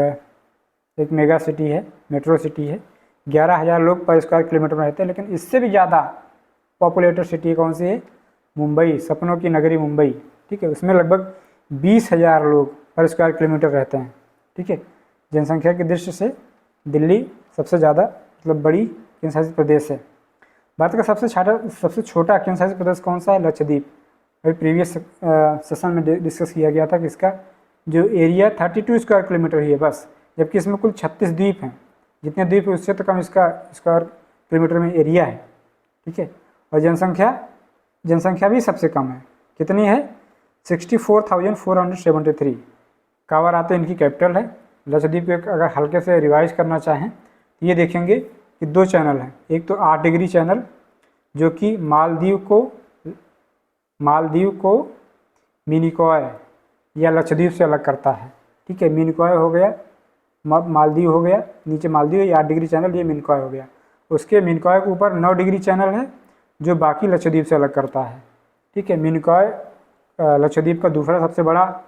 A: एक मेगा सिटी है, मेट्रो सिटी है, 11,000 लोग पर स्क्वायर किलोमीटर में रहते हैं। लेकिन इससे भी ज़्यादा पॉपुलेटेड सिटी कौन सी है? मुंबई, सपनों की नगरी मुंबई। ठीक है, उसमें लगभग 20,000 लोग पर स्क्वायर किलोमीटर रहते हैं। ठीक है। जनसंख्या की दृष्टि से दिल्ली सबसे ज़्यादा मतलब बड़ी केंद्र शासित प्रदेश है। भारत का सबसे छोटा केंद्र शासित प्रदेश कौन सा है? लक्षद्वीप। अभी प्रीवियस सेशन में डिस्कस किया गया था कि इसका जो एरिया 32 स्क्वायर किलोमीटर ही है बस, जबकि इसमें कुल 36 द्वीप हैं। जितने द्वीप है उससे तो कम इसका स्क्वायर किलोमीटर में एरिया है। ठीक है। और जनसंख्या भी सबसे कम है। कितनी है? 64,473। कावाराते इनकी कैपिटल है। लक्षद्वीप को अगर हल्के से रिवाइज करना चाहें तो ये देखेंगे कि 2 चैनल हैं। एक तो 8 डिग्री चैनल जो कि मालदीव को मिनिकॉय या लक्षद्वीप से अलग करता है। ठीक है, मिनिकॉय हो गया, मालदीव हो गया, नीचे मालदीव, ये 8 डिग्री चैनल, ये मिनिकॉय हो गया। उसके मिनिकॉय के ऊपर 9 डिग्री चैनल है जो बाकी लक्षद्वीप से अलग करता है। ठीक है। मिनिकॉय लक्षद्वीप का दूसरा सबसे बड़ा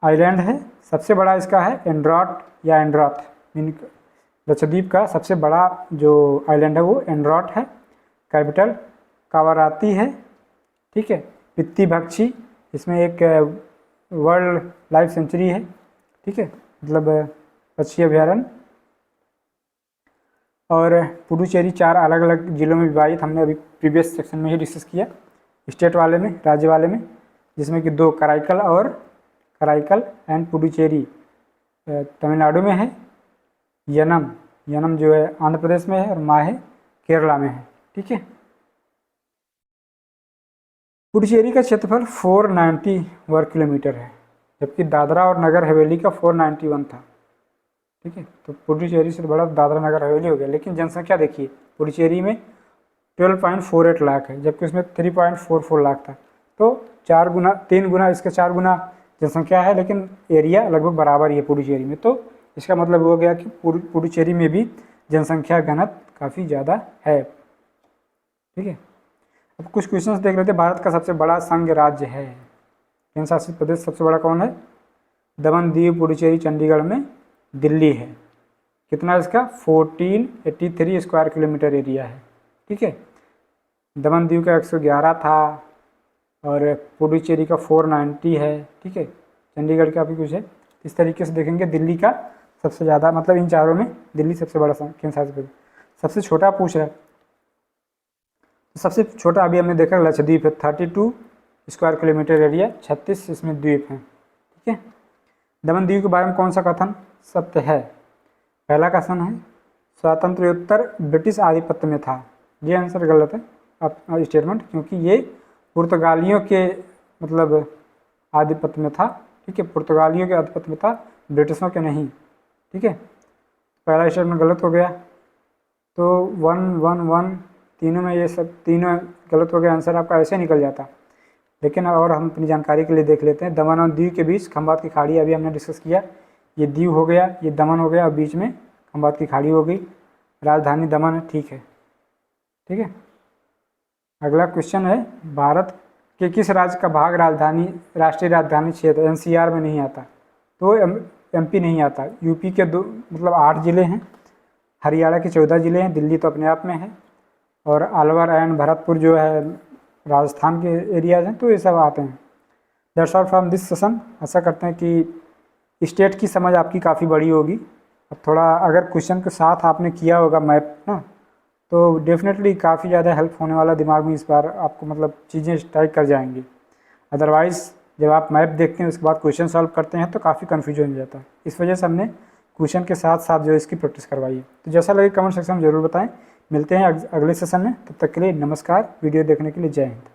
A: आइलैंड है। सबसे बड़ा इसका है एंड्रॉट या एंड्रॉथ। लक्षद्वीप का सबसे बड़ा जो आइलैंड है वो एंड्रॉट है। कैपिटल कावाराती है। ठीक है। पित्तीभक्षी, इसमें एक वर्ल्ड लाइफ सेंचुरी है। ठीक है, मतलब पक्षी अभ्यारण्य। और पुडुचेरी 4 अलग अलग जिलों में विभाजित, हमने अभी प्रीवियस सेक्शन में ही डिस्कस किया, स्टेट वाले में, राज्य वाले में, जिसमें कि 2 कराईकल एंड पुडुचेरी तमिलनाडु में है। यनम जो है आंध्र प्रदेश में है और माहे केरला में है। ठीक है। पुडुचेरी का क्षेत्रफल 490 वर्ग किलोमीटर है, जबकि दादरा और नगर हवेली का 491 था। ठीक है, तो पुडुचेरी से बड़ा दादरा नगर हवेली हो गया। लेकिन जनसंख्या देखिए, पुडुचेरी में 12.48 लाख है, जबकि उसमें 3.44 लाख था। तो 3 गुना इसका 4 गुना जनसंख्या है, लेकिन एरिया लगभग बराबर ही है पुडुचेरी में। तो इसका मतलब हो गया कि पुडुचेरी में भी जनसंख्या घनत्व काफ़ी ज़्यादा है। ठीक है। अब कुछ क्वेश्चंस देख लेते हैं। भारत का सबसे बड़ा संघ राज्य है, केंद्र शासित प्रदेश सबसे बड़ा कौन है? दमन, दीव, पुडुचेरी, चंडीगढ़ में दिल्ली है। कितना इसका? 1483 स्क्वायर किलोमीटर एरिया है। ठीक है। दमन दीव का 111 था और पुडुचेरी का 490 है। ठीक है। चंडीगढ़ का भी कुछ है। इस तरीके से देखेंगे दिल्ली का सबसे ज़्यादा, मतलब इन चारों में दिल्ली सबसे बड़ा केंद्र शासित प्रदेश। सबसे छोटा पूछ रहा है, सबसे छोटा अभी हमने देखा लक्षद्वीप है, 32 स्क्वायर किलोमीटर एरिया, 36 इसमें द्वीप हैं। ठीक है। दमन दीव के बारे में कौन सा कथन सत्य है? पहला कथन है स्वातंत्र्योत्तर ब्रिटिश आधिपत्य में था। ये आंसर गलत है स्टेटमेंट, क्योंकि ये पुर्तगालियों के मतलब आधिपत्य में था। ठीक है, पुर्तगालियों के आधिपत्य में था, ब्रिटिशों के नहीं। ठीक है, पहला स्टेटमेंट गलत हो गया। तो 1 1 1 तीनों में ये सब तीनों गलत हो गया, आंसर आपका ऐसे निकल जाता। लेकिन और हम अपनी जानकारी के लिए देख लेते हैं। दमन और दीव के बीच खंबात की खाड़ी अभी हमने डिस्कस किया। ये दीव हो गया, ये दमन हो गया और बीच में खंबात की खाड़ी हो गई, राजधानी दमन है, ठीक है। ठीक है, अगला क्वेश्चन है, भारत के किस राज्य का भाग राष्ट्रीय राजधानी क्षेत्र एनसीआर में नहीं आता? तो एमपी नहीं आता। यूपी के 8 जिले हैं, हरियाणा के 14 जिले हैं, दिल्ली तो अपने आप में है, और अलवर एंड भरतपुर जो है राजस्थान के एरियाज हैं, तो ये सब आते हैं। That's all from this session. आशा करते हैं कि स्टेट की समझ आपकी काफ़ी बड़ी होगी। अब थोड़ा अगर क्वेश्चन के साथ आपने किया होगा मैप ना, तो डेफिनेटली काफ़ी ज़्यादा हेल्प होने वाला, दिमाग में इस बार आपको चीज़ें स्ट्राइक कर जाएंगी। अदरवाइज़ जब आप मैप देखते हैं उसके बाद क्वेश्चन सॉल्व करते हैं तो काफ़ी कन्फ्यूजन हो जाता है। इस वजह से हमने क्वेश्चन के साथ साथ जो इसकी प्रैक्टिस करवाई है। तो जैसा लगे कमेंट सेक्शन में ज़रूर बताएं। मिलते हैं अगले सेशन में, तब तक के लिए नमस्कार। वीडियो देखने के लिए जय हिंद।